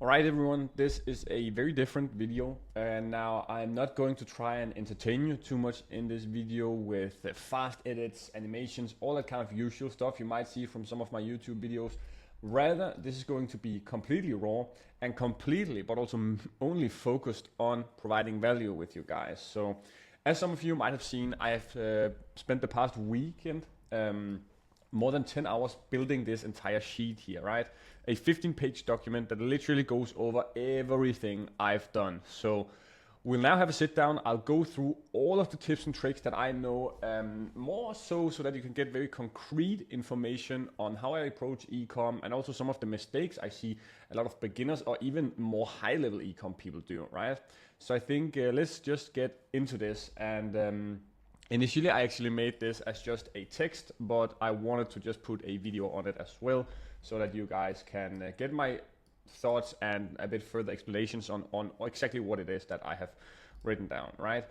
Alright everyone, this is a very different video, and now I'm not going to try and entertain you too much in this video with fast edits, animations, all that kind of usual stuff you might see from some of my YouTube videos. Rather, this is going to be completely raw and completely, but also only focused on providing value with you guys. So, as some of you might have seen, I have spent the past weekend more than 10 hours building this entire sheet here, right? A 15-page document that literally goes over everything I've done. So we'll now have a sit down. I'll go through all of the tips and tricks that I know, more so that you can get very concrete information on how I approach ecom, and also some of the mistakes I see a lot of beginners or even more high-level ecom people do, right? So I think let's just get into this. And initially, I actually made this as just a text, but I wanted to just put a video on it as well, so that you guys can get my thoughts and a bit further explanations on exactly what it is that I have written down, right?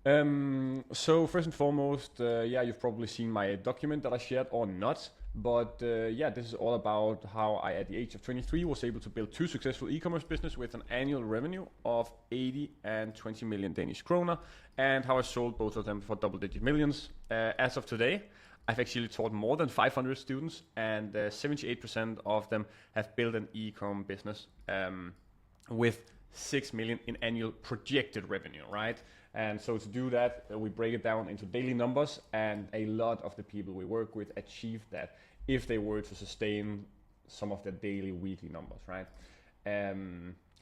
So first and foremost, yeah, you've probably seen my document that I shared or not, but yeah, this is all about how I, at the age of 23, was able to build two successful e-commerce business with an annual revenue of 80 and 20 million Danish kroner, and how I sold both of them for double-digit millions. As of today, I've actually taught more than 500 students, and 78% of them have built an e-com business with 6 million in annual projected revenue, right? And so to do that, we break it down into daily numbers, and a lot of the people we work with achieve that if they were to sustain some of their daily, weekly numbers, right?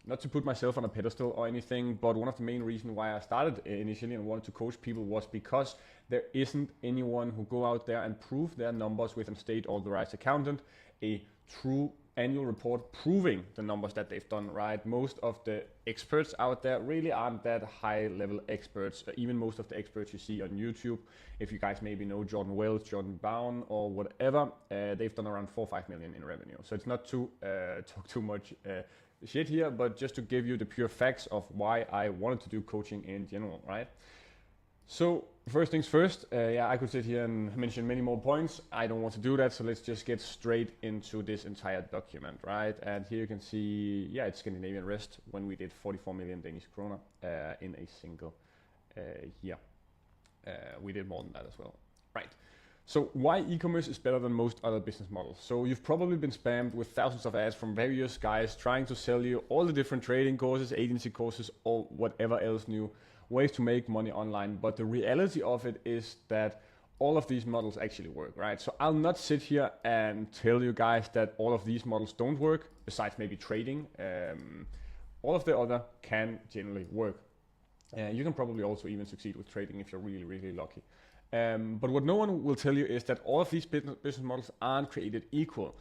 Not to put myself on a pedestal or anything, but one of the main reasons why I started initially and wanted to coach people was because there isn't anyone who go out there and prove their numbers with a state authorized accountant, a true annual report proving the numbers that they've done, right? Most of the experts out there really aren't that high level experts. Even most of the experts you see on YouTube, if you guys maybe know Jordan Wells, Jordan Bown, or whatever, they've done around 4 or 5 million in revenue. So it's not to talk too much shit here, but just to give you the pure facts of why I wanted to do coaching in general, right? So first things first, yeah, I could sit here and mention many more points. I don't want to do that, so let's just get straight into this entire document, right? And here you can see, yeah, it's Scandinavian Rest when we did 44 million Danish kroner in a single year. We did more than that as well, right? So why e-commerce is better than most other business models? So you've probably been spammed with thousands of ads from various guys trying to sell you all the different trading courses, agency courses, or whatever else new ways to make money online. But the reality of it is that all of these models actually work, right? So I'll not sit here and tell you guys that all of these models don't work, besides maybe trading. All of the other can generally work. You can probably also even succeed with trading if you're really, really lucky. But what no one will tell you is that all of these business models aren't created equal.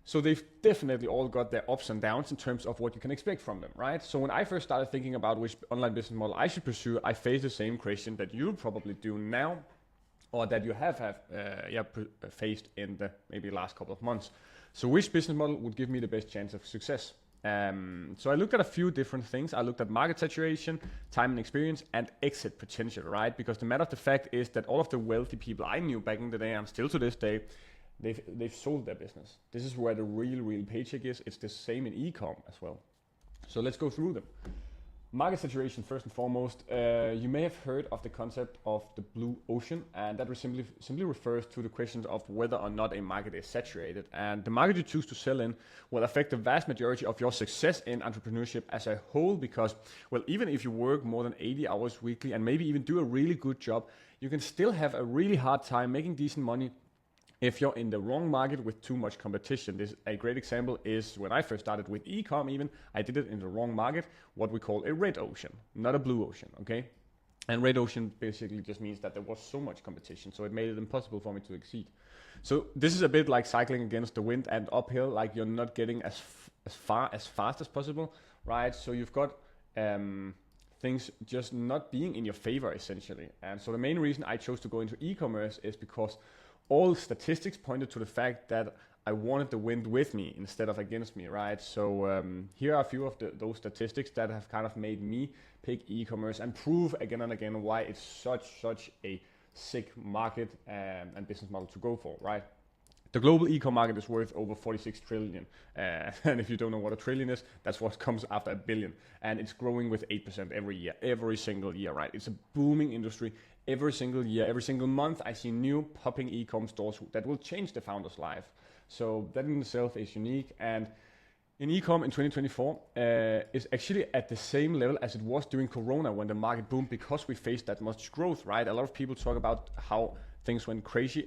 So they've definitely all got their ups and downs in terms of what you can expect from them, right? So when I first started thinking about which online business model I should pursue, I faced the same question that you probably do now, or that you have faced in the maybe last couple of months. So which business model would give me the best chance of success? So I looked at a few different things. I looked at market saturation, time and experience, and exit potential, right? Because the matter of the fact is that all of the wealthy people I knew back in the day, and still to this day, they've sold their business. This is where the real paycheck is. It's the same in e-com as well. So let's go through them. Market saturation, first and foremost. You may have heard of the concept of the blue ocean, and that simply refers to the questions of whether or not a market is saturated. And the market you choose to sell in will affect the vast majority of your success in entrepreneurship as a whole, because, well, even if you work more than 80 hours weekly and maybe even do a really good job, you can still have a really hard time making decent money if you're in the wrong market with too much competition. A great example is when I first started with ecom even, I did it in the wrong market, what we call a red ocean, not a blue ocean, okay? And red ocean basically just means that there was so much competition, so it made it impossible for me to exceed. So this is a bit like cycling against the wind and uphill, like you're not getting as fast as possible, right? So you've got things just not being in your favor essentially. And so the main reason I chose to go into e-commerce is because all statistics pointed to the fact that I wanted the wind with me instead of against me, right? So here are a few of those statistics that have kind of made me pick e-commerce and prove again and again why it's such a sick market and business model to go for, right? The global e-com market is worth over 46 trillion. And if you don't know what a trillion is, that's what comes after a billion. And it's growing with 8% every year, every single year, right? It's a booming industry. Every single year, every single month, I see new popping e-com stores that will change the founder's life. So that in itself is unique. And in e-com in 2024 is actually at the same level as it was during Corona when the market boomed, because we faced that much growth, right? A lot of people talk about how things went crazy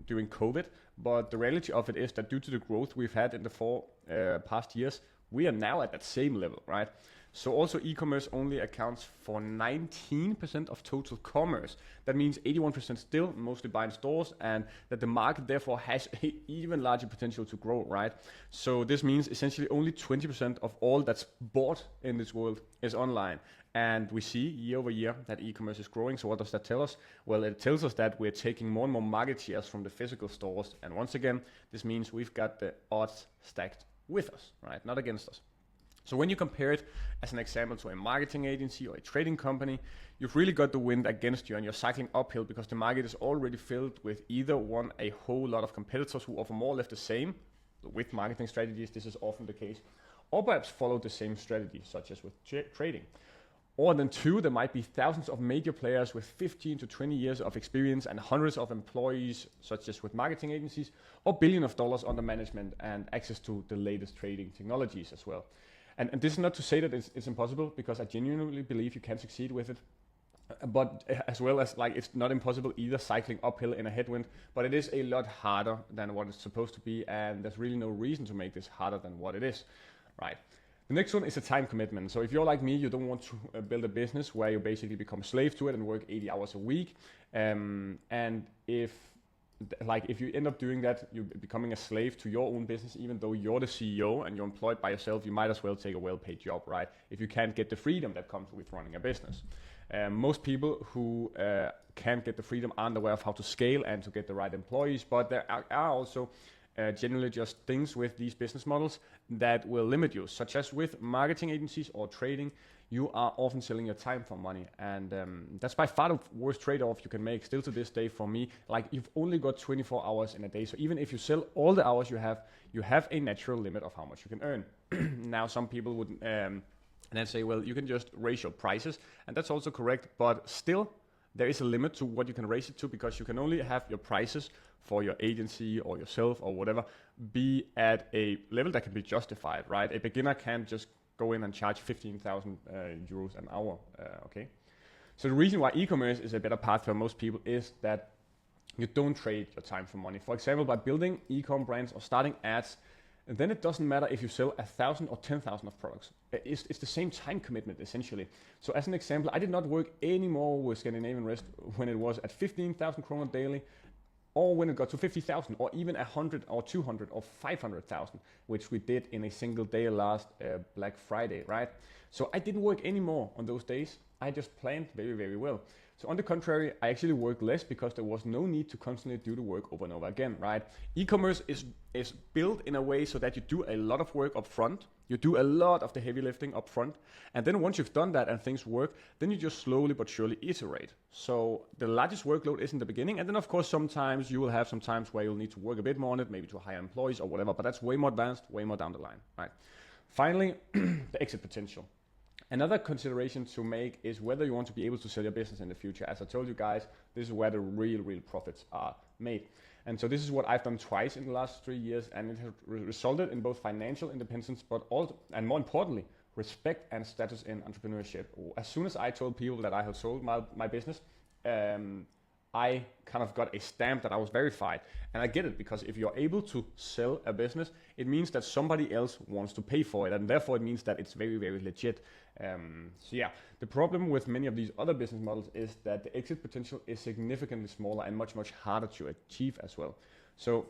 during COVID, but the reality of it is that due to the growth we've had in the 4 past years, we are now at that same level, right? So also e-commerce only accounts for 19% of total commerce. That means 81% still mostly buy in stores, and that the market therefore has an even larger potential to grow, right? So this means essentially only 20% of all that's bought in this world is online. And we see year over year that e-commerce is growing. So what does that tell us? Well, it tells us that we're taking more and more market shares from the physical stores. And once again, this means we've got the odds stacked with us, right? Not against us. So when you compare it as an example to a marketing agency or a trading company, you've really got the wind against you and you're cycling uphill because the market is already filled with either a whole lot of competitors who offer more or less the same. With marketing strategies, this is often the case, or perhaps follow the same strategy, such as with trading. Or then 2, there might be thousands of major players with 15 to 20 years of experience and hundreds of employees, such as with marketing agencies, or billions of dollars under management and access to the latest trading technologies as well. And this is not to say that it's impossible, because I genuinely believe you can succeed with it. But as well as it's not impossible either, cycling uphill in a headwind, but it is a lot harder than what it's supposed to be, and there's really no reason to make this harder than what it is, right? The next one is a time commitment. So if you're like me, you don't want to build a business where you basically become a slave to it and work 80 hours a week. And if you end up doing that, you're becoming a slave to your own business, even though you're the CEO and you're employed by yourself, you might as well take a well-paid job, right? If you can't get the freedom that comes with running a business. Most people who can't get the freedom aren't aware of how to scale and to get the right employees, but there are also generally just things with these business models that will limit you, such as with marketing agencies or trading. You are often selling your time for money, and that's by far the worst trade-off you can make still to this day for me. You've only got 24 hours in a day, so even if you sell all the hours you have a natural limit of how much you can earn. Now some people would then say, well, you can just raise your prices, and that's also correct, but still there is a limit to what you can raise it to, because you can only have your prices for your agency or yourself or whatever be at a level that can be justified, right? A beginner can't just go in and charge 15,000 euros an hour, okay? So the reason why e-commerce is a better path for most people is that you don't trade your time for money. For example, by building e-com brands or starting ads, then it doesn't matter if you sell 1,000 or 10,000 of products. It's the same time commitment, essentially. So as an example, I did not work anymore with Scandinavian Rest when it was at 15,000 kroner daily, or when it got to 50,000, or even 100 or 200 or 500,000, which we did in a single day last Black Friday, right? So I didn't work anymore on those days. I just planned very, very well. So on the contrary, I actually worked less because there was no need to constantly do the work over and over again, right? E-commerce is built in a way so that you do a lot of work up front. You do a lot of the heavy lifting up front. And then once you've done that and things work, then you just slowly but surely iterate. So the largest workload is in the beginning. And then of course, sometimes you will have some times where you'll need to work a bit more on it, maybe to hire employees or whatever, but that's way more advanced, way more down the line, right? Finally, the exit potential. Another consideration to make is whether you want to be able to sell your business in the future. As I told you guys, this is where the real profits are made. And so this is what I've done twice in the last 3 years, and it has resulted in both financial independence, but also, and more importantly, respect and status in entrepreneurship. As soon as I told people that I had sold my business, I kind of got a stamp that I was verified. And I get it, because if you're able to sell a business, it means that somebody else wants to pay for it. And therefore it means that it's very, very legit. So yeah, the problem with many of these other business models is that the exit potential is significantly smaller and much, much harder to achieve as well. So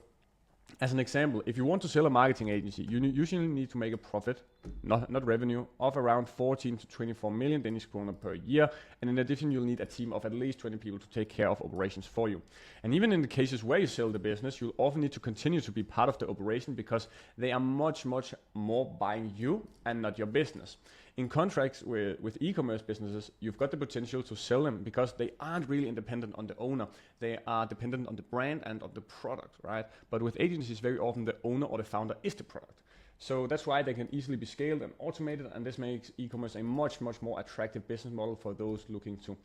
as an example, if you want to sell a marketing agency, you usually need to make a profit not revenue, of around 14 to 24 million Danish kroner per year. And in addition, you'll need a team of at least 20 people to take care of operations for you. And even in the cases where you sell the business, you'll often need to continue to be part of the operation because they are much more buying you and not your business. In contracts with e-commerce businesses, you've got the potential to sell them because they aren't really independent on the owner. They are dependent on the brand and on the product, right? But with agencies, very often the owner or the founder is the product. So that's why they can easily be scaled and automated, and this makes e-commerce a much more attractive business model for those looking to,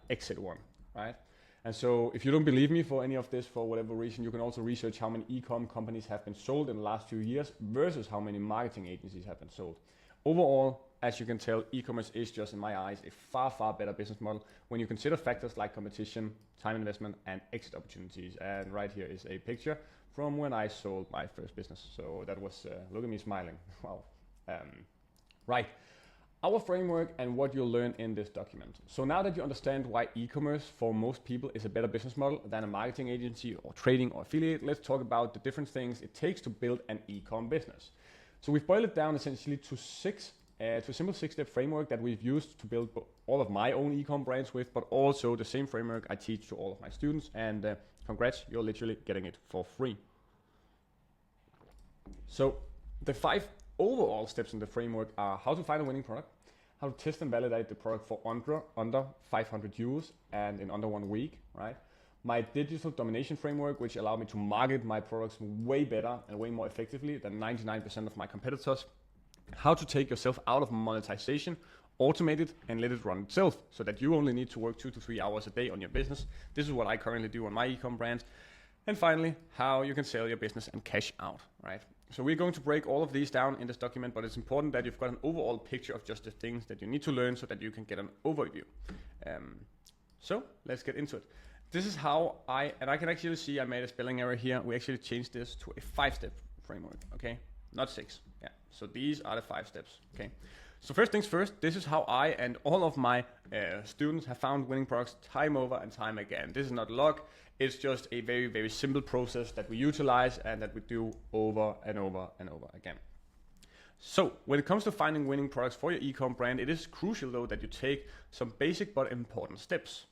exit one, right? And so if you don't believe me for any of this, for whatever reason, you can also research how many e-com companies have been sold in the last few years versus how many marketing agencies have been sold. Overall, as you can tell, e-commerce is just, in my eyes, a far better business model when you consider factors like competition, time investment, and exit opportunities. And right here is a picture from when I sold my first business. So that was, look at me smiling. Wow. Right. Our framework and what you'll learn in this document. So now that you understand why e-commerce for most people is a better business model than a marketing agency or trading or affiliate, let's talk about the different things it takes to build an e-com business. So we've boiled it down essentially to a simple 6-step framework that we've used to build all of my own e-com brands with, but also the same framework I teach to all of my students. And congrats, you're literally getting it for free. So the 5 overall steps in the framework are how to find a winning product, how to test and validate the product for under 500 euros and in under 1 week, right? My digital domination framework, which allowed me to market my products way better and way more effectively than 99% of my competitors. How to take yourself out of monetization, automate it, and let it run itself so that you only need to work 2 to 3 hours a day on your business. This is what I currently do on my e-com brands. And finally, how you can sell your business and cash out, right? So we're going to break all of these down in this document, but it's important that you've got an overall picture of just the things that you need to learn so that you can get an overview. So let's get into it. This is how I can actually see I made a spelling error here. We actually changed this to a 5-step framework, okay? Not 6, yeah. So these are the 5 steps, okay? So first things first, this is how I and all of my students have found winning products time over and time again. This is not luck, it's just a very simple process that we utilize and that we do over and over again. So when it comes to finding winning products for your e-com brand, it is crucial though that you take some basic but important steps.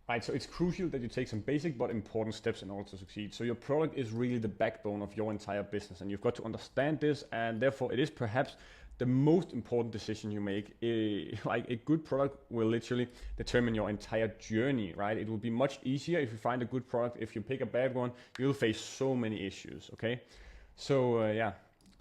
Right, so it's crucial that you take some basic but important steps in order to succeed. So your product is really the backbone of your entire business, and you've got to understand this, and therefore it is perhaps the most important decision you make. Like a good product will literally determine your entire journey, right? It will be much easier if you find a good product. If you pick a bad one, you'll face so many issues, okay? So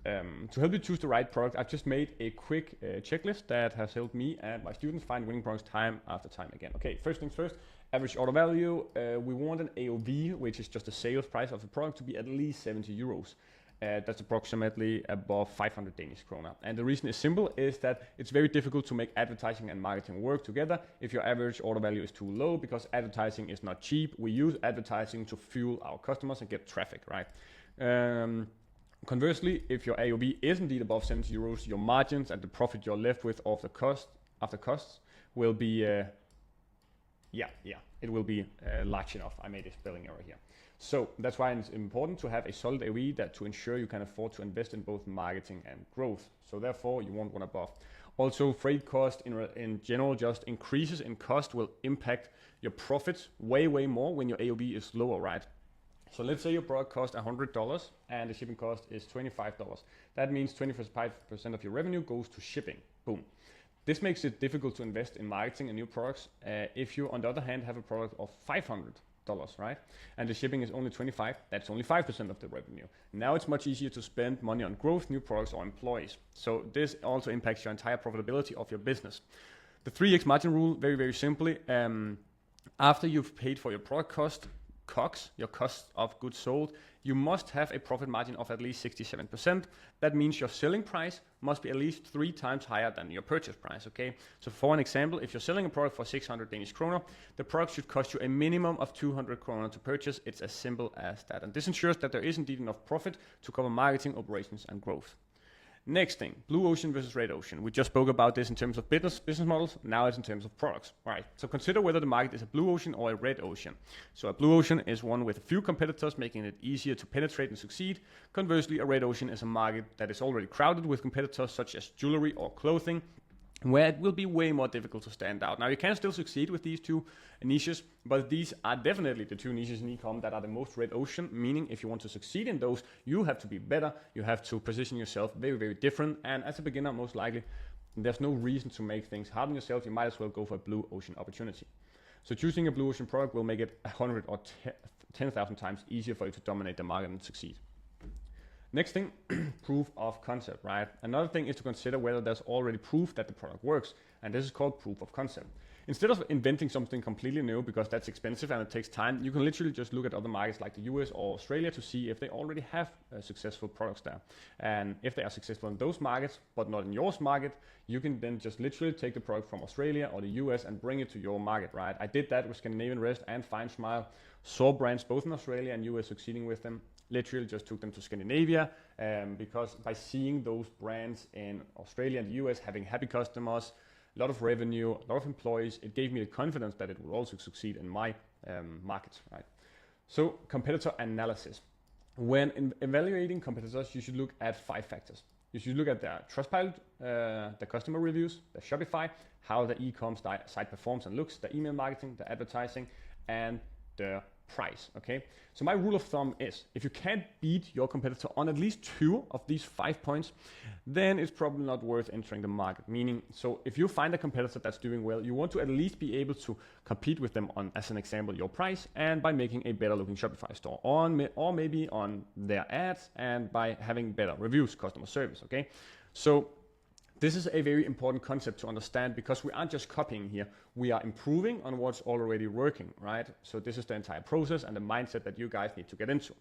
to help you choose the right product, I've just made a quick checklist that has helped me and my students find winning products time after time again. Okay, first things first. Average order value, we want an AOV, which is just the sales price of the product, to be at least 70 euros. That's approximately above 500 Danish kroner. And the reason is simple, is that it's very difficult to make advertising and marketing work together if your average order value is too low, because advertising is not cheap. We use advertising to fuel our customers and get traffic, right? Conversely, if your AOV is indeed above 70 euros, your margins and the profit you're left with after costs will be it will be large enough. I made a spelling error here. So that's why it's important to have a solid AOV to ensure you can afford to invest in both marketing and growth. So therefore you want one above. Also, freight cost in general just increases in cost will impact your profits way more when your AOV is lower, right? So let's say your product costs $100 and the shipping cost is $25. That means 25% of your revenue goes to shipping. Boom. This makes it difficult to invest in marketing and new products if you, on the other hand, have a product of $500, right? And the shipping is only 25, that's only 5% of the revenue. Now it's much easier to spend money on growth, new products, or employees. So this also impacts your entire profitability of your business. The 3x margin rule, very simply, after you've paid for your product cost, COGS, your cost of goods sold, you must have a profit margin of at least 67%. That means your selling price must be at least 3 times higher than your purchase price, okay? So for an example, if you're selling a product for 600 Danish kroner, the product should cost you a minimum of 200 kroner to purchase. It's as simple as that. And this ensures that there is indeed enough profit to cover marketing, operations, and growth. Next thing, blue ocean versus red ocean. We just spoke about this in terms of business models. Now it's in terms of products. All right. So consider whether the market is a blue ocean or a red ocean. So a blue ocean is one with a few competitors, making it easier to penetrate and succeed. Conversely, a red ocean is a market that is already crowded with competitors such as jewelry or clothing, where it will be way more difficult to stand out. Now, you can still succeed with these two niches, but these are definitely the two niches in ecom that are the most red ocean, meaning if you want to succeed in those, you have to be better, you have to position yourself very, very different, and as a beginner, most likely, there's no reason to make things hard on yourself. You might as well go for a blue ocean opportunity. So choosing a blue ocean product will make it 100 or 10,000 times easier for you to dominate the market and succeed. Next thing, proof of concept, right? Another thing is to consider whether there's already proof that the product works, and this is called proof of concept. Instead of inventing something completely new, because that's expensive and it takes time, you can literally just look at other markets like the US or Australia to see if they already have successful products there. And if they are successful in those markets, but not in your market, you can then just literally take the product from Australia or the US and bring it to your market, right? I did that with Scandinavian Rest and Fine Smile, saw brands both in Australia and US succeeding with them. Literally just took them to Scandinavia because by seeing those brands in Australia and the US having happy customers, a lot of revenue, a lot of employees, it gave me the confidence that it would also succeed in my markets, right? So competitor analysis. When evaluating competitors, you should look at 5 factors. You should look at their Trustpilot, the customer reviews, the Shopify, how the e-com site performs and looks, the email marketing, the advertising, and the price. Okay, so my rule of thumb is if you can't beat your competitor on at least 2 of these 5 points, then it's probably not worth entering the market. Meaning, so if you find a competitor that's doing well, you want to at least be able to compete with them on, as an example, your price, and by making a better looking Shopify store, or maybe on their ads, and by having better reviews, customer service. Okay, so this is a very important concept to understand because we aren't just copying here, we are improving on what's already working, right? So this is the entire process and the mindset that you guys need to get into.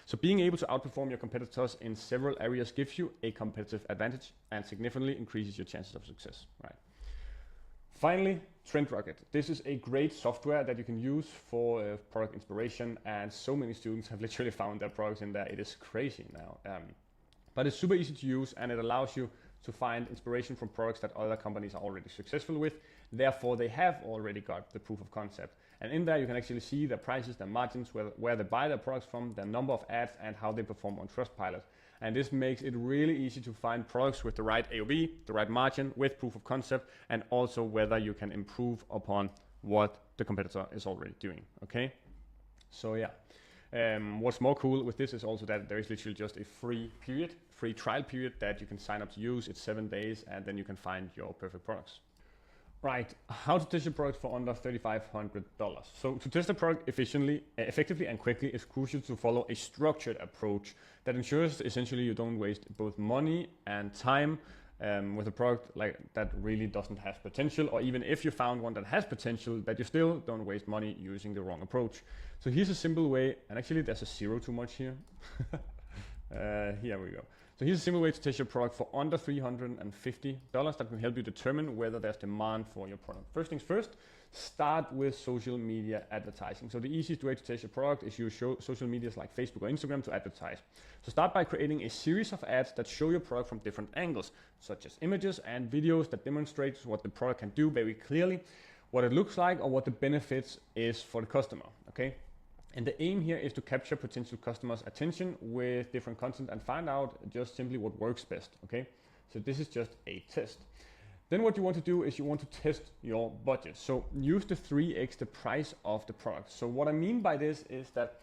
So being able to outperform your competitors in several areas gives you a competitive advantage and significantly increases your chances of success, right? Finally, Trend Rocket. This is a great software that you can use for product inspiration, and so many students have literally found their products in there. It is crazy now. But it's super easy to use and it allows you to find inspiration from products that other companies are already successful with. Therefore, they have already got the proof of concept. And in there, you can actually see their prices, their margins, where they buy their products from, their number of ads, and how they perform on Trustpilot. And this makes it really easy to find products with the right AOV, the right margin, with proof of concept, and also whether you can improve upon what the competitor is already doing, okay? So yeah. What's more cool with this is also that there is literally just a free trial period that you can sign up to use. It's 7 days, and then you can find your perfect products. Right, how to test your product for under $3,500. So to test a product effectively and quickly, it's crucial to follow a structured approach that ensures essentially you don't waste both money and time with a product like that really doesn't have potential, or even if you found one that has potential, that you still don't waste money using the wrong approach. So here's a simple way, and actually there's a 0 too much here. Here we go. So here's a simple way to test your product for under $350 that can help you determine whether there's demand for your product. First things first, start with social media advertising. So the easiest way to test your product is use social medias like Facebook or Instagram to advertise. So start by creating a series of ads that show your product from different angles, such as images and videos that demonstrate what the product can do very clearly, what it looks like, or what the benefits is for the customer, okay? And the aim here is to capture potential customers' attention with different content and find out just simply what works best, okay? So this is just a test. Then what you want to do is you want to test your budget. So use the 3x the price of the product. So what I mean by this is that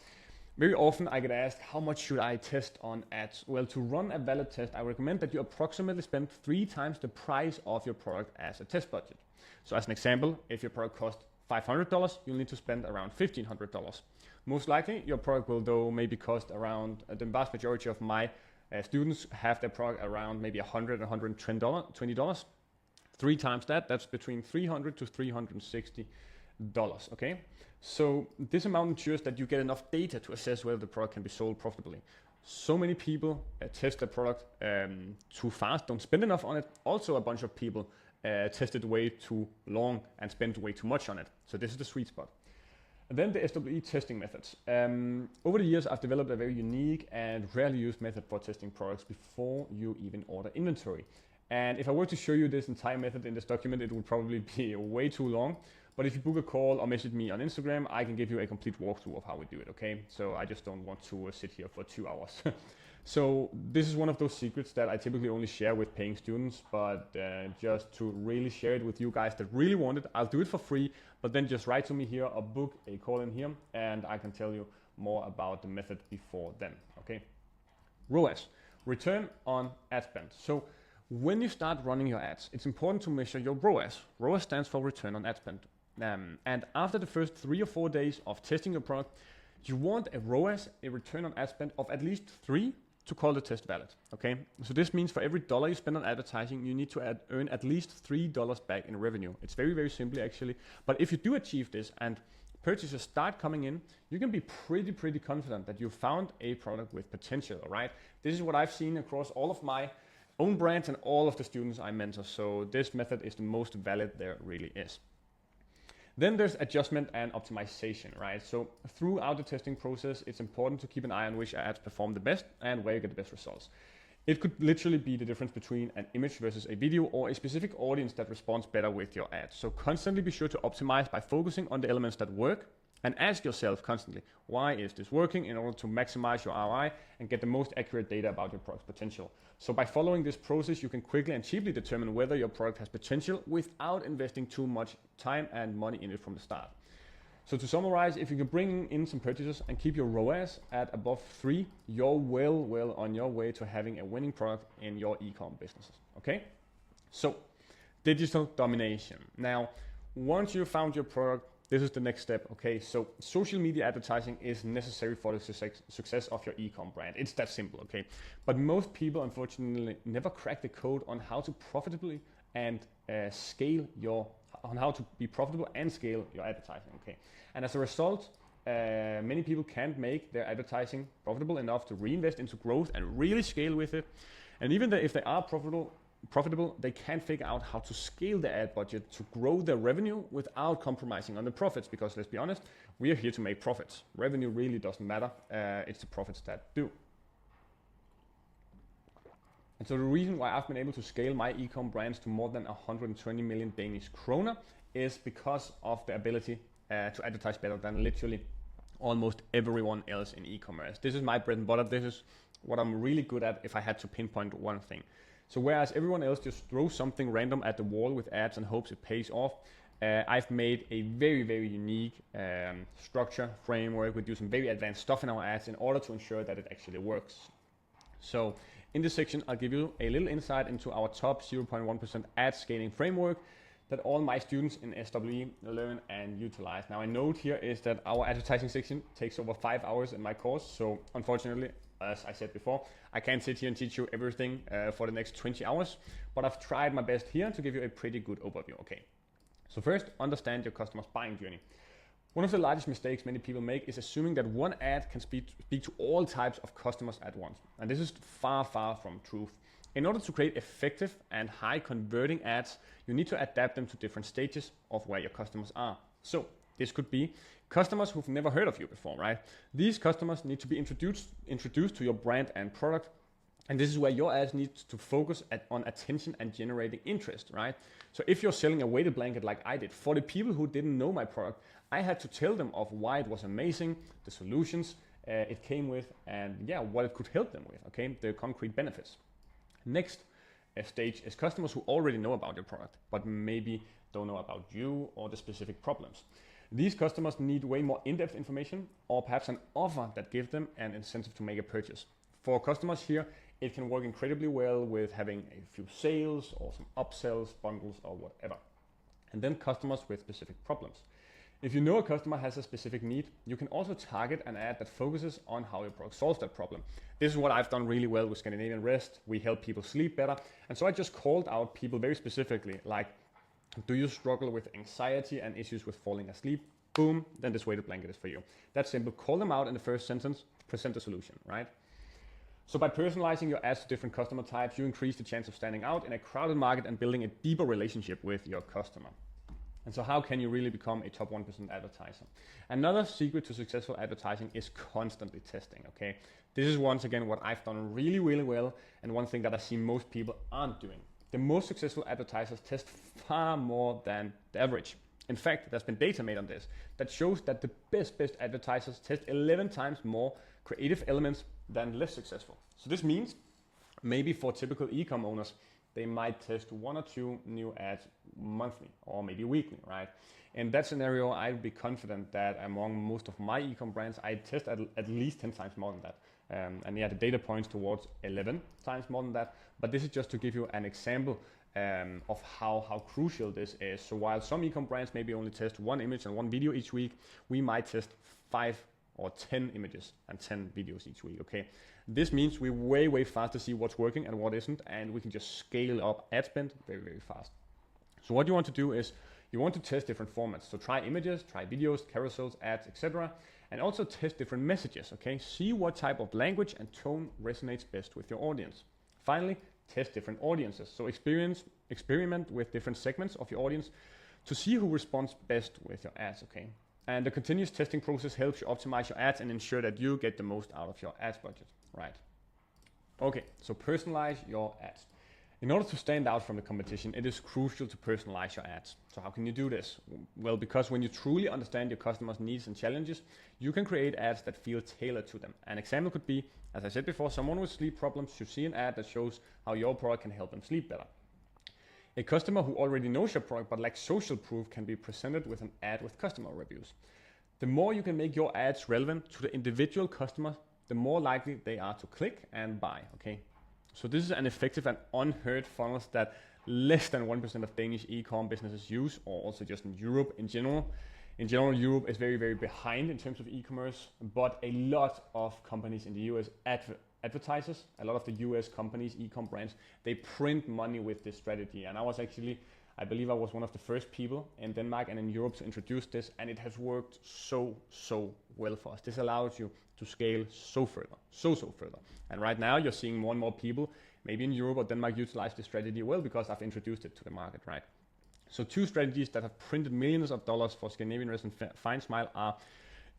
very often I get asked, how much should I test on ads? Well, to run a valid test, I recommend that you approximately spend 3 times the price of your product as a test budget. So as an example, if your product costs $500, you'll need to spend around $1,500. Most likely, your product will though maybe cost around, the vast majority of my students have their product around maybe $100 and $120. 3 times that, that's between $300 to $360, okay? So this amount ensures that you get enough data to assess whether the product can be sold profitably. So many people test the product too fast, don't spend enough on it. Also, a bunch of people test it way too long and spend way too much on it. So this is the sweet spot. And then the SWE testing methods. Over the years, I've developed a very unique and rarely used method for testing products before you even order inventory. And if I were to show you this entire method in this document, it would probably be way too long. But if you book a call or message me on Instagram, I can give you a complete walkthrough of how we do it, okay? So I just don't want to sit here for 2 hours. So this is one of those secrets that I typically only share with paying students, but just to really share it with you guys that really want it, I'll do it for free, but then just write to me here or book a call in here and I can tell you more about the method before then, okay? ROAS, return on ad spend. So when you start running your ads, it's important to measure your ROAS. ROAS stands for return on ad spend. And after the first 3 or 4 days of testing your product, you want a ROAS, a return on ad spend of at least 3 to call the test valid, okay? So this means for every dollar you spend on advertising, you need to earn at least $3 back in revenue. It's very, very simple actually. But if you do achieve this and purchases start coming in, you can be pretty confident that you found a product with potential, all right? This is what I've seen across all of my own brands and all of the students I mentor. So this method is the most valid there really is. Then there's adjustment and optimization, right? So throughout the testing process, it's important to keep an eye on which ads perform the best and where you get the best results. It could literally be the difference between an image versus a video or a specific audience that responds better with your ads. So constantly be sure to optimize by focusing on the elements that work and ask yourself constantly, why is this working, in order to maximize your ROI and get the most accurate data about your product's potential. So by following this process, you can quickly and cheaply determine whether your product has potential without investing too much time and money in it from the start. So to summarize, if you can bring in some purchases and keep your ROAS at above 3, you're well on your way to having a winning product in your e-com businesses, okay? So, digital domination. Now, once you've found your product, this is the next step, okay? So social media advertising is necessary for the success of your e-com brand. It's that simple, okay? But most people, unfortunately, never crack the code on how to profitably and how to be profitable and scale your advertising, okay? And as a result, many people can't make their advertising profitable enough to reinvest into growth and really scale with it. And even if they are profitable, they can't figure out how to scale their ad budget to grow their revenue without compromising on the profits, because let's be honest, we are here to make profits. Revenue really doesn't matter, it's the profits that do. And so the reason why I've been able to scale my e-com brands to more than 120 million Danish kroner is because of the ability to advertise better than literally almost everyone else in e-commerce. This is my bread and butter. This is what I'm really good at if I had to pinpoint one thing. So whereas everyone else just throws something random at the wall with ads and hopes it pays off, I've made a very unique structure, framework. We do some very advanced stuff in our ads in order to ensure that it actually works. So in this section, I'll give you a little insight into our top 0.1% ad scaling framework that all my students in SWE learn and utilize. Now a note here is that our advertising section takes over 5 hours in my course. So unfortunately, as I said before, I can't sit here and teach you everything for the next 20 hours, but I've tried my best here to give you a pretty good overview, okay? So first, understand your customer's buying journey. One of the largest mistakes many people make is assuming that one ad can speak to all types of customers at once. And this is far from truth. In order to create effective and high converting ads, you need to adapt them to different stages of where your customers are. So this could be customers who've never heard of you before, right? These customers need to be introduced to your brand and product. And this is where your ads need to focus on attention and generating interest, right? So if you're selling a weighted blanket like I did, for the people who didn't know my product, I had to tell them of why it was amazing, the solutions it came with, and yeah, what it could help them with, okay? The concrete benefits. Next stage is customers who already know about your product, but maybe don't know about you or the specific problems. These customers need way more in-depth information or perhaps an offer that gives them an incentive to make a purchase. For customers here, it can work incredibly well with having a few sales or some upsells, bundles or whatever. And then customers with specific problems. If you know a customer has a specific need, you can also target an ad that focuses on how your product solves that problem. This is what I've done really well with Scandinavian Rest. We help people sleep better. And so I just called out people very specifically, like, do you struggle with anxiety and issues with falling asleep? Boom, then this weighted blanket is for you. That's simple. Call them out in the first sentence, present the solution, right? So by personalizing your ads to different customer types, you increase the chance of standing out in a crowded market and building a deeper relationship with your customer. And so how can you really become a top 1% advertiser? Another secret to successful advertising is constantly testing, okay? This is once again what I've done really, really well, and one thing that I see most people aren't doing. The most successful advertisers test far more than the average. In fact, there's been data made on this that shows that the best advertisers test 11 times more creative elements than less successful. So this means maybe for typical ecom owners, they might test 1 or 2 new ads monthly or maybe weekly, right? In that scenario, I'd be confident that among most of my ecom brands, I test at least 10 times more than that. And yeah, the data points towards 11 times more than that. But this is just to give you an example of how crucial this is. So while some ecom brands maybe only test 1 image and 1 video each week, we might test 5 or 10 images and 10 videos each week, okay? This means we way faster see what's working and what isn't, and we can just scale up ad spend very fast. So what you want to do is you want to test different formats. So try images, try videos, carousels, ads, etc. And also test different messages, okay? See what type of language and tone resonates best with your audience. Finally, test different audiences. So experiment with different segments of your audience to see who responds best with your ads, okay? And the continuous testing process helps you optimize your ads and ensure that you get the most out of your ads budget, right? Okay, so personalize your ads. In order to stand out from the competition, it is crucial to personalize your ads. So how can you do this? Well, because when you truly understand your customers' needs and challenges, you can create ads that feel tailored to them. An example could be, as I said before, someone with sleep problems should see an ad that shows how your product can help them sleep better. A customer who already knows your product but lacks social proof can be presented with an ad with customer reviews. The more you can make your ads relevant to the individual customer, the more likely they are to click and buy, okay? So this is an effective and unheard funnels that less than 1% of Danish e-com businesses use, or also just in Europe in general. In general, Europe is very behind in terms of e-commerce, but a lot of companies in the US advertisers, a lot of the US companies, e-com brands, they print money with this strategy. And I believe I was one of the first people in Denmark and in Europe to introduce this, and it has worked so well for us. This allows you to scale so further. And right now you're seeing more and more people, maybe in Europe or Denmark, utilize this strategy well because I've introduced it to the market, right? So 2 strategies that have printed millions of dollars for Scandinavian resident Fine Smile are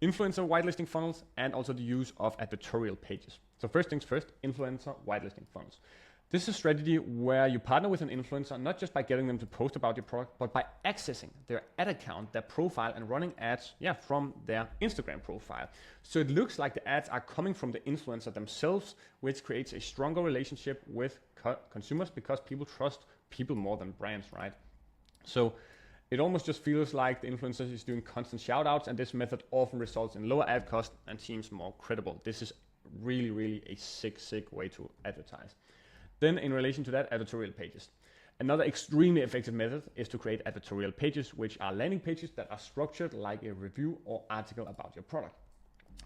influencer whitelisting funnels and also the use of advertorial pages. So first things first, influencer whitelisting funnels. This is a strategy where you partner with an influencer, not just by getting them to post about your product, but by accessing their ad account, their profile, and running ads from their Instagram profile. So it looks like the ads are coming from the influencer themselves, which creates a stronger relationship with consumers because people trust people more than brands, right? So it almost just feels like the influencer is doing constant shout outs, and this method often results in lower ad cost and seems more credible. This is really a sick way to advertise. Then in relation to that, advertorial pages. Another extremely effective method is to create advertorial pages, which are landing pages that are structured like a review or article about your product.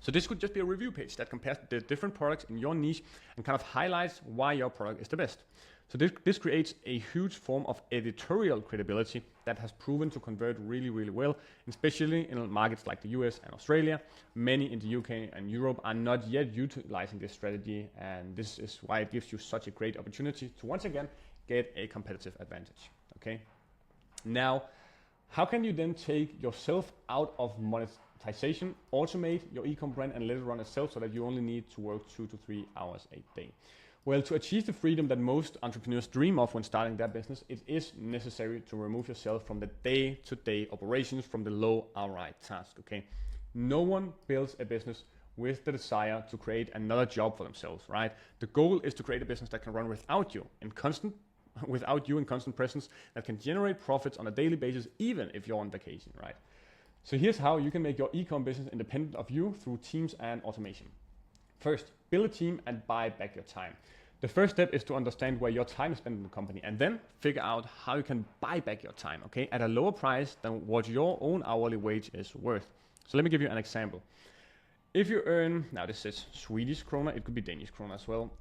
So this could just be a review page that compares the different products in your niche and kind of highlights why your product is the best. So this creates a huge form of editorial credibility that has proven to convert really well, especially in markets like the US and Australia. Many in the UK and Europe are not yet utilizing this strategy, and this is why it gives you such a great opportunity to once again get a competitive advantage. Okay. Now, how can you then take yourself out of monetization, automate your ecom brand and let it run itself so that you only need to work 2 to 3 hours a day? Well, to achieve the freedom that most entrepreneurs dream of when starting their business, it is necessary to remove yourself from the day-to-day operations, from the low ROI task, okay? No one builds a business with the desire to create another job for themselves, right? The goal is to create a business that can run without you in constant presence, that can generate profits on a daily basis, even if you're on vacation, right? So here's how you can make your ecom business independent of you through teams and automation. First, build a team and buy back your time. The first step is to understand where your time is spent in the company, and then figure out how you can buy back your time, okay, at a lower price than what your own hourly wage is worth. So let me give you an example. If you earn, now this is Swedish krona, it could be Danish krona as well.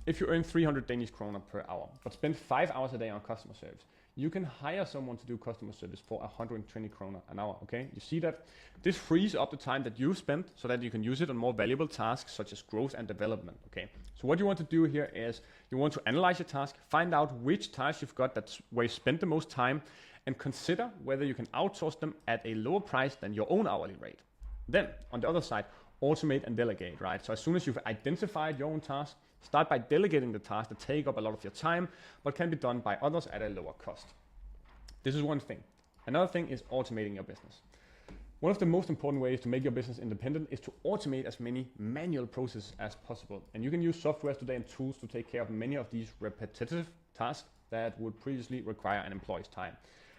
If you earn 300 Danish krona per hour, but spend 5 hours a day on customer service, you can hire someone to do customer service for 120 kroner an hour, okay? You see that? This frees up the time that you've spent so that you can use it on more valuable tasks such as growth and development, okay? So what you want to do here is you want to analyze your task, find out which tasks you've got that's where you spend the most time, and consider whether you can outsource them at a lower price than your own hourly rate. Then, on the other side, automate and delegate, right? So as soon as you've identified your own task, start by delegating the tasks that take up a lot of your time, but can be done by others at a lower cost. This is one thing. Another thing is automating your business. One of the most important ways to make your business independent is to automate as many manual processes as possible. And you can use software today and tools to take care of many of these repetitive tasks that would previously require an employee's time.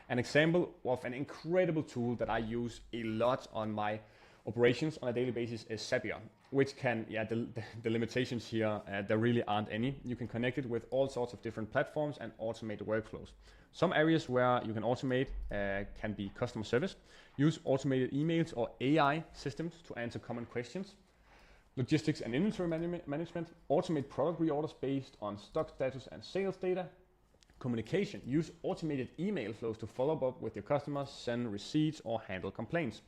An example of an incredible tool that I use a lot on my operations on a daily basis is Zapier, which can, the limitations here, there really aren't any. You can connect it with all sorts of different platforms and automate the workflows. Some areas where you can automate can be customer service, use automated emails or AI systems to answer common questions, logistics and inventory management, automate product reorders based on stock status and sales data, communication, use automated email flows to follow up with your customers, send receipts or handle complaints.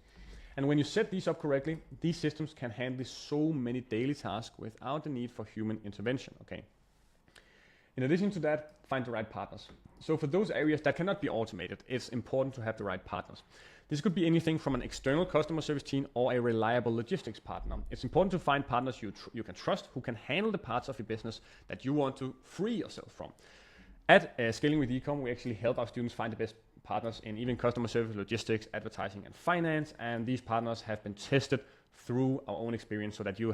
And when you set these up correctly, these systems can handle so many daily tasks without the need for human intervention, okay? In addition to that, find the right partners. So for those areas that cannot be automated, it's important to have the right partners. This could be anything from an external customer service team or a reliable logistics partner. It's important to find partners you can trust, who can handle the parts of your business that you want to free yourself from. At Scaling with Ecom, we actually help our students find the best partners in even customer service, logistics, advertising, and finance. And these partners have been tested through our own experience so that you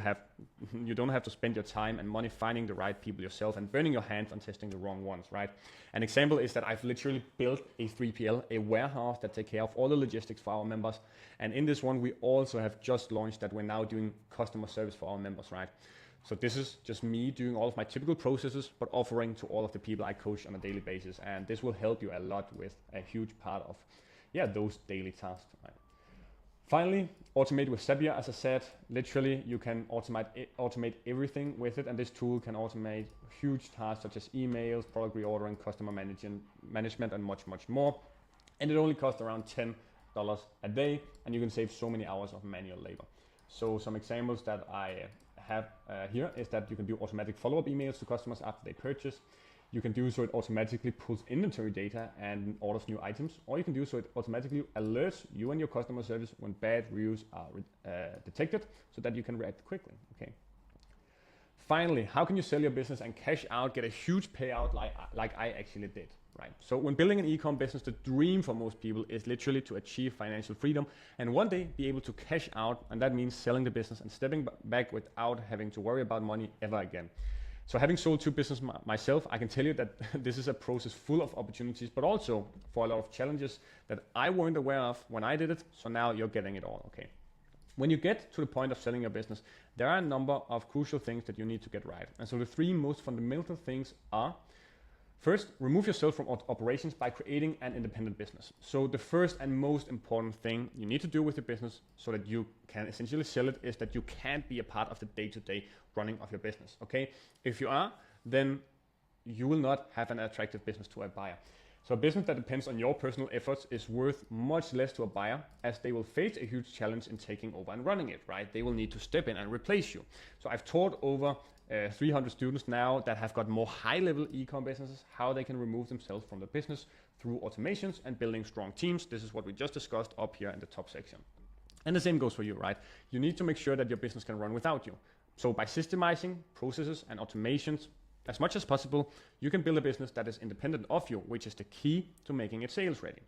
don't have to spend your time and money finding the right people yourself and burning your hands on testing the wrong ones, right? An example is that I've literally built a 3PL, a warehouse that takes care of all the logistics for our members. And in this one, we also have just launched that we're now doing customer service for our members, right? So this is just me doing all of my typical processes, but offering to all of the people I coach on a daily basis. And this will help you a lot with a huge part of, those daily tasks. Right? Finally, automate with Zapier. As I said, literally you can automate everything with it. And this tool can automate huge tasks such as emails, product reordering, customer management, and much, much more. And it only costs around $10 a day. And you can save so many hours of manual labor. So some examples that I have here is that you can do automatic follow-up emails to customers after they purchase. You can do so it automatically pulls inventory data and orders new items, or you can do so it automatically alerts you and your customer service when bad reviews are detected so that you can react quickly. Okay. Finally, how can you sell your business and cash out, get a huge payout like I actually did, right? So when building an e-com business, the dream for most people is literally to achieve financial freedom and one day be able to cash out, and that means selling the business and stepping back without having to worry about money ever again. So having sold 2 businesses myself, I can tell you that this is a process full of opportunities, but also for a lot of challenges that I weren't aware of when I did it. So now you're getting it all, okay? When you get to the point of selling your business, there are a number of crucial things that you need to get right. And so the 3 most fundamental things are: first, remove yourself from operations by creating an independent business. So the first and most important thing you need to do with your business so that you can essentially sell it is that you can't be a part of the day-to-day running of your business, okay? If you are, then you will not have an attractive business to a buyer. So a business that depends on your personal efforts is worth much less to a buyer, as they will face a huge challenge in taking over and running it, right? They will need to step in and replace you. So I've taught over 300 students now that have got more high-level e-com businesses, how they can remove themselves from the business through automations and building strong teams. This is what we just discussed up here in the top section. And the same goes for you, right? You need to make sure that your business can run without you. So by systemizing processes and automations as much as possible, you can build a business that is independent of you, which is the key to making it sales ready.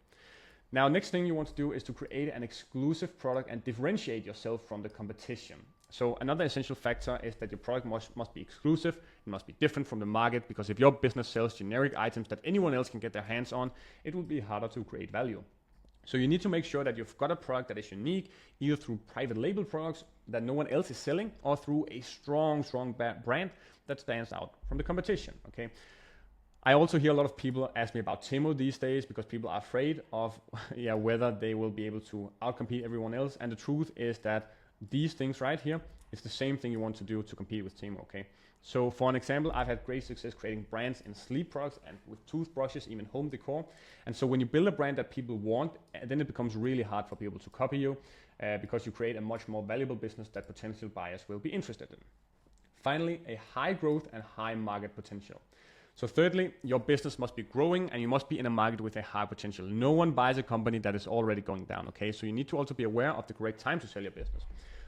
Now, next thing you want to do is to create an exclusive product and differentiate yourself from the competition. So another essential factor is that your product must be exclusive. It must be different from the market, because if your business sells generic items that anyone else can get their hands on, it will be harder to create value. So you need to make sure that you've got a product that is unique, either through private label products that no one else is selling, or through a strong brand that stands out from the competition, okay? I also hear a lot of people ask me about Temu these days, because people are afraid of whether they will be able to outcompete everyone else. And the truth is that these things right here is the same thing you want to do to compete with Temu, okay? So for an example, I've had great success creating brands in sleep products and with toothbrushes, even home decor. And so when you build a brand that people want, then it becomes really hard for people to copy you because you create a much more valuable business that potential buyers will be interested in. Finally, a high growth and high market potential. So thirdly, your business must be growing and you must be in a market with a high potential. No one buys a company that is already going down, okay? So you need to also be aware of the correct time to sell your business.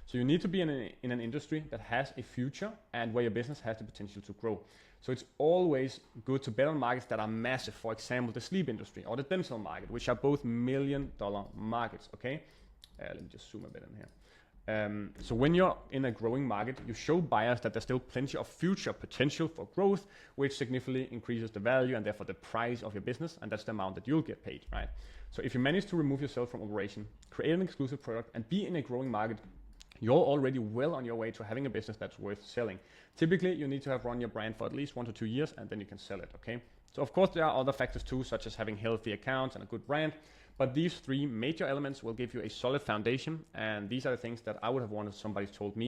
So you need to be in an industry that has a future and where your business has the potential to grow. So it's always good to bet on markets that are massive. For example, the sleep industry or the dental market, which are both $1 million markets, okay? Let me just zoom a bit in here. So when you're in a growing market, you show buyers that there's still plenty of future potential for growth, which significantly increases the value and therefore the price of your business, and that's the amount that you'll get paid, right? So if you manage to remove yourself from operation, create an exclusive product, and be in a growing market, you're already well on your way to having a business that's worth selling. Typically, you need to have run your brand for at least 1 to 2 years, and then you can sell it, okay? So of course, there are other factors too, such as having healthy accounts and a good brand, but these 3 major elements will give you a solid foundation, and these are the things that I would have wanted somebody told me